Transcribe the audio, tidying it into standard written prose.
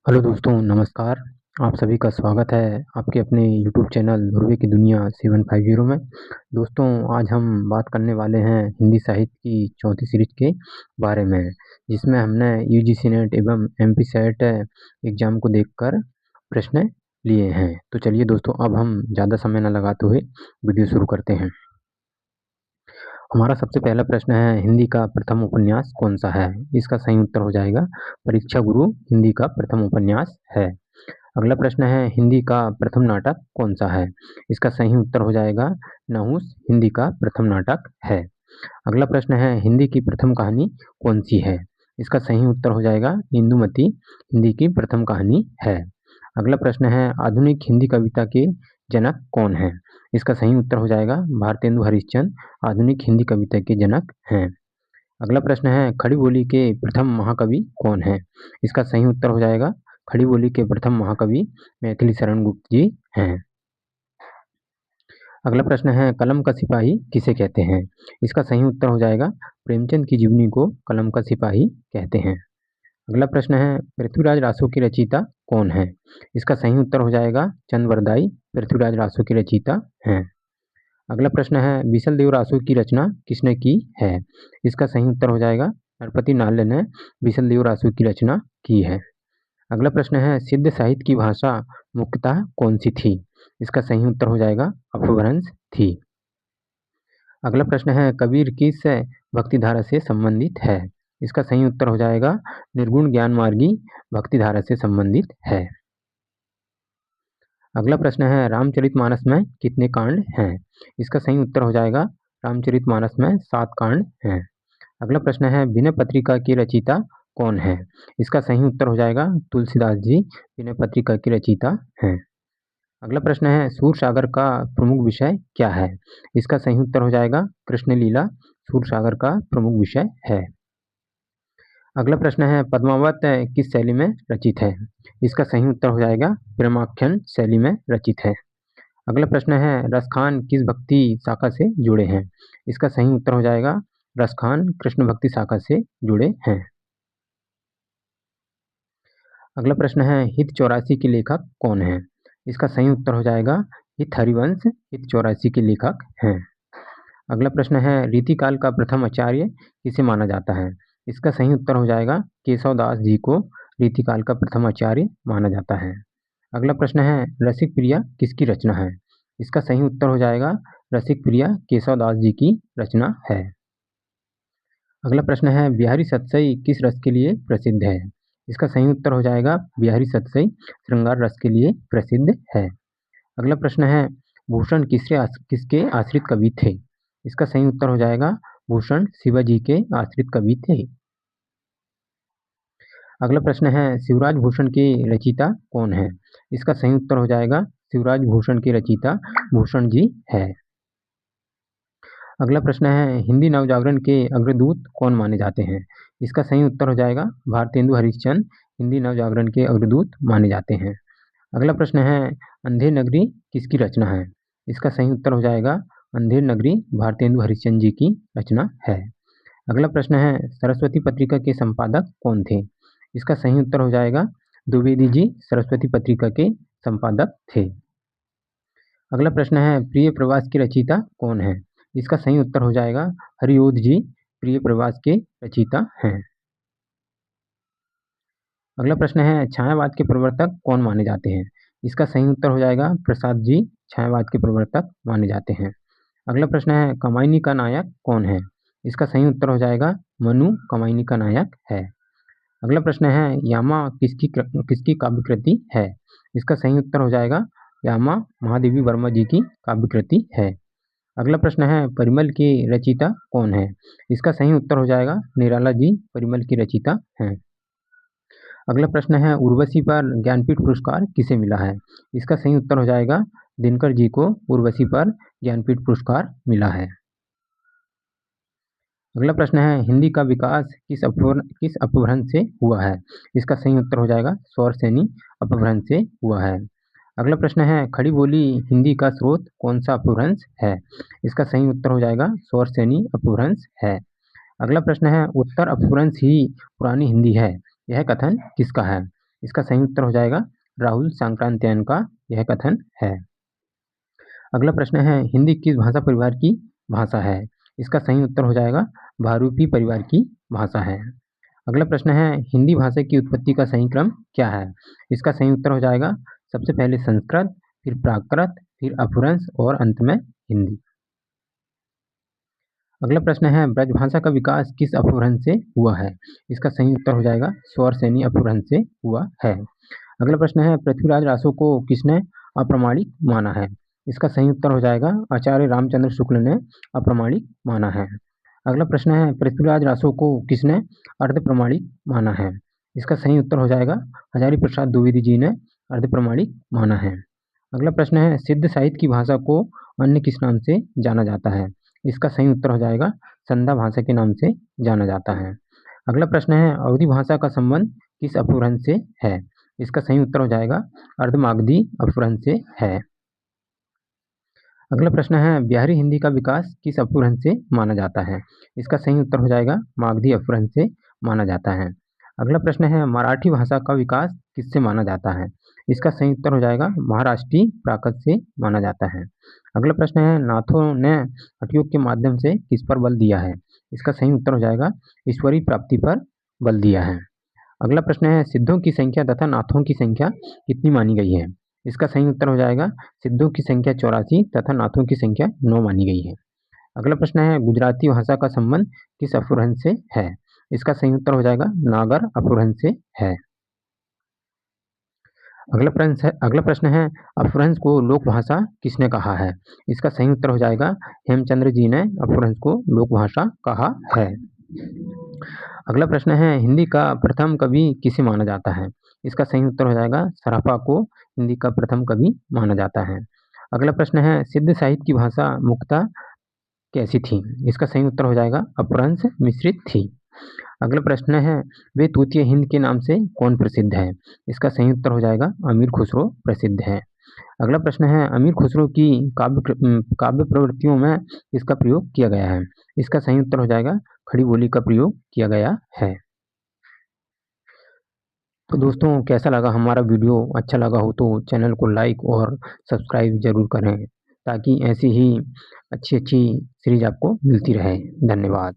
Hello दोस्तों, नमस्कार। आप सभी का स्वागत है आपके अपने यूट्यूब चैनल ध्रुवे की दुनिया 750 में। दोस्तों, आज हम बात करने वाले हैं हिंदी साहित्य की चौथी सीरीज के बारे में, जिसमें हमने यूजीसी नेट एवं एमपी सेट एग्ज़ाम को देखकर प्रश्न लिए हैं। तो चलिए दोस्तों, अब हम ज़्यादा समय न लगाते हुए वीडियो शुरू करते हैं। हमारा सबसे पहला प्रश्न है, हिंदी का प्रथम उपन्यास कौन सा है? इसका सही उत्तर हो जाएगा परीक्षा गुरु हिंदी का प्रथम उपन्यास है। अगला प्रश्न है, हिंदी का प्रथम नाटक कौन सा है? इसका सही उत्तर हो जाएगा नहुस हिंदी का प्रथम नाटक है। अगला प्रश्न है, हिंदी की प्रथम कहानी कौन सी है? इसका सही उत्तर हो जाएगा इंदुमती हिंदी की प्रथम कहानी है। अगला प्रश्न है, आधुनिक हिंदी कविता के जनक कौन है? इसका सही उत्तर हो जाएगा भारतेंदु हरिश्चंद्र आधुनिक हिंदी कविता के जनक हैं। अगला प्रश्न है, खड़ी बोली के प्रथम महाकवि कौन है? इसका सही उत्तर हो जाएगा खड़ी बोली के प्रथम महाकवि मैथिली शरण गुप्त जी हैं। अगला प्रश्न है, कलम का सिपाही किसे कहते हैं? इसका सही उत्तर हो जाएगा प्रेमचंद की जीवनी को कलम का सिपाही कहते हैं। अगला प्रश्न है, पृथ्वीराज रासो की रचयिता कौन है? इसका सही उत्तर हो जाएगा चंद वरदाई पृथ्वीराज रासो की रचयिता हैं। अगला प्रश्न है, बीसल देव रासो की रचना किसने की है? इसका सही उत्तर हो जाएगा नरपति नाल्य ने बीसल देव रासो की रचना की है। अगला प्रश्न है, सिद्ध साहित्य की भाषा मुख्यतः कौन सी थी? इसका सही उत्तर हो जाएगा अपभ्रंश थी। अगला प्रश्न है, कबीर किस भक्तिधारा से संबंधित है? इसका सही उत्तर हो जाएगा निर्गुण ज्ञान मार्गी भक्तिधारा से संबंधित है। अगला प्रश्न है, रामचरितमानस में कितने कांड हैं? इसका सही उत्तर हो जाएगा रामचरितमानस में 7 कांड हैं। अगला प्रश्न है, विनय पत्रिका की रचयिता कौन है? इसका सही उत्तर हो जाएगा तुलसीदास जी विनय पत्रिका की रचयिता हैं। अगला प्रश्न है, सूरसागर का प्रमुख विषय क्या है? इसका सही उत्तर हो जाएगा कृष्ण लीला सूरसागर का प्रमुख विषय है। अगला प्रश्न है, पद्मावत किस शैली में रचित है? इसका सही उत्तर हो जाएगा प्रेमाख्यान शैली में रचित है। अगला प्रश्न है, रसखान किस भक्ति शाखा से जुड़े हैं? इसका सही उत्तर हो जाएगा रसखान कृष्ण भक्ति शाखा से जुड़े हैं। अगला प्रश्न है, हित 84 के लेखक कौन है? इसका सही उत्तर हो जाएगा हित हरिवंश हित 84 के लेखक हैं। अगला प्रश्न है, रीतिकाल का प्रथम आचार्य किसे माना जाता है? इसका सही उत्तर हो जाएगा केशव दास जी को रीतिकाल का प्रथम आचार्य माना जाता है। अगला प्रश्न है, रसिक प्रिया किसकी रचना है? इसका सही उत्तर हो जाएगा रसिक प्रिया केशव दास जी की रचना है। अगला प्रश्न है, बिहारी सतसई किस रस के लिए प्रसिद्ध है? इसका सही उत्तर हो जाएगा बिहारी सतसई श्रृंगार रस के लिए प्रसिद्ध है। अगला प्रश्न है, भूषण किसके आश्रित कवि थे? इसका सही उत्तर हो जाएगा भूषण शिवाजी के आश्रित कवि थे। अगला प्रश्न है, शिवराज भूषण के रचयिता कौन है? इसका सही उत्तर हो जाएगा शिवराज भूषण के रचयिता भूषण जी है। अगला प्रश्न है, हिंदी नवजागरण के अग्रदूत कौन माने जाते हैं? इसका सही उत्तर हो जाएगा भारतेंदु हरिश्चंद्र हिंदी नवजागरण के अग्रदूत माने जाते हैं। अगला प्रश्न है, अंधेर नगरी किसकी रचना है? इसका सही उत्तर हो जाएगा अंधेर नगरी भारतेंदु हरिश्चंद्र जी की रचना है। अगला प्रश्न है, सरस्वती पत्रिका के संपादक कौन थे? इसका सही उत्तर हो जाएगा द्विवेदी जी सरस्वती पत्रिका के संपादक थे। अगला प्रश्न है, प्रिय प्रवास की रचयिता कौन है? इसका सही उत्तर हो जाएगा हरिओध जी प्रिय प्रवास के रचयिता हैं। अगला प्रश्न है, छायावाद के प्रवर्तक कौन माने जाते हैं? इसका सही उत्तर हो जाएगा प्रसाद जी छायावाद के प्रवर्तक माने जाते हैं। अगला प्रश्न है, कमायनी का नायक कौन है? इसका सही उत्तर हो जाएगा मनु कमायनी का नायक है। अगला प्रश्न है, यामा किसकी काव्य कृति है? इसका सही उत्तर हो जाएगा यामा महादेवी वर्मा जी की काव्य कृति है। अगला प्रश्न है, परिमल की रचयिता कौन है? इसका सही उत्तर हो जाएगा निराला जी परिमल की रचयिता हैं। अगला प्रश्न है, उर्वशी पर ज्ञानपीठ पुरस्कार किसे मिला है? इसका सही उत्तर हो जाएगा दिनकर जी को उर्वशी पर ज्ञानपीठ पुरस्कार मिला है। अगला प्रश्न है, हिंदी का विकास किस अपभ्रंश से हुआ है? इसका सही उत्तर हो जाएगा स्वरसेनी अपभ्रंश से हुआ है। अगला प्रश्न है, खड़ी बोली हिंदी का स्रोत कौन सा अपभ्रंश है? इसका सही उत्तर हो जाएगा स्वरसेनी अपभ्रंश है। अगला प्रश्न है, उत्तर अपभ्रंश ही पुरानी हिंदी है, यह कथन किसका है? इसका सही उत्तर हो जाएगा राहुल सांक्रात्यायन का यह कथन है। अगला प्रश्न है, हिंदी किस भाषा परिवार की भाषा है? इसका सही उत्तर हो जाएगा बहुरूपी परिवार की भाषा है। अगला प्रश्न है, हिंदी भाषा की उत्पत्ति का सही क्रम क्या है? इसका सही उत्तर हो जाएगा सबसे पहले संस्कृत, फिर प्राकृत, फिर अपभ्रंश और अंत में हिंदी। अगला प्रश्न है, ब्रजभाषा का विकास किस अपभ्रंश से हुआ है? इसका सही उत्तर हो जाएगा स्वरसेनी अपभ्रंश से हुआ है। अगला प्रश्न है, पृथ्वीराज रासो को किसने अप्रामाणिक माना है? इसका सही उत्तर हो जाएगा आचार्य रामचंद्र शुक्ल ने अप्रामाणिक माना है। अगला प्रश्न है, पृथ्वीराज रासो को किसने अर्ध प्रमाणिक माना है? इसका सही उत्तर हो जाएगा हजारी प्रसाद द्विवेदी जी ने अर्ध प्रमाणिक माना है। अगला प्रश्न है, सिद्ध साहित्य की भाषा को अन्य किस नाम से जाना जाता है? इसका सही उत्तर हो जाएगा संधा भाषा के नाम से जाना जाता है। अगला प्रश्न है, अवधी भाषा का संबंध किस अपभ्रंश से है? इसका सही उत्तर हो जाएगा अर्धमागधी अपभ्रंश से है। अगला प्रश्न है, बिहारी हिंदी का विकास किस अपभ्रंश से माना जाता है? इसका सही उत्तर हो जाएगा मागधी अपभ्रंश से माना जाता है। अगला प्रश्न है, मराठी भाषा का विकास किससे माना जाता है? इसका सही उत्तर हो जाएगा महाराष्ट्री प्राकृत से माना जाता है। अगला प्रश्न है, नाथों ने हठयोग के माध्यम से किस पर बल दिया है? इसका सही उत्तर हो जाएगा ईश्वरीय प्राप्ति पर बल दिया है। अगला प्रश्न है, सिद्धों की संख्या तथा नाथों की संख्या कितनी मानी गई है? इसका सही उत्तर हो जाएगा सिद्धों की संख्या 84 तथा नाथों की संख्या 9 मानी गई है। अगला प्रश्न है, गुजराती भाषा का संबंध किस अपभ्रंश से है? इसका सही उत्तर हो जाएगा नागर अपभ्रंश से है। अगला प्रश्न है, अपभ्रंश को लोक भाषा किसने कहा है? इसका सही उत्तर हो जाएगा हेमचंद्र जी ने अपभ्रंश को लोक भाषा कहा है। अगला प्रश्न है, हिंदी का प्रथम कवि किसे माना जाता है? इसका सही उत्तर हो जाएगा सराफा को हिंदी का प्रथम कवि माना जाता है। अगला प्रश्न है, सिद्ध साहित्य की भाषा मुख्यतः कैसी थी? इसका सही उत्तर हो जाएगा अपभ्रंश मिश्रित थी। अगला प्रश्न है, वे तूतीय हिंद के नाम से कौन प्रसिद्ध है? इसका सही उत्तर हो जाएगा अमीर खुसरो प्रसिद्ध है। अगला प्रश्न है, अमीर खुसरो की काव्य प्रवृत्तियों में इसका प्रयोग किया गया है? इसका सही उत्तर हो जाएगा खड़ी बोली का प्रयोग किया गया है। तो दोस्तों, कैसा लगा हमारा वीडियो? अच्छा लगा हो तो चैनल को लाइक और सब्सक्राइब जरूर करें ताकि ऐसी ही अच्छी सीरीज आपको मिलती रहे। धन्यवाद।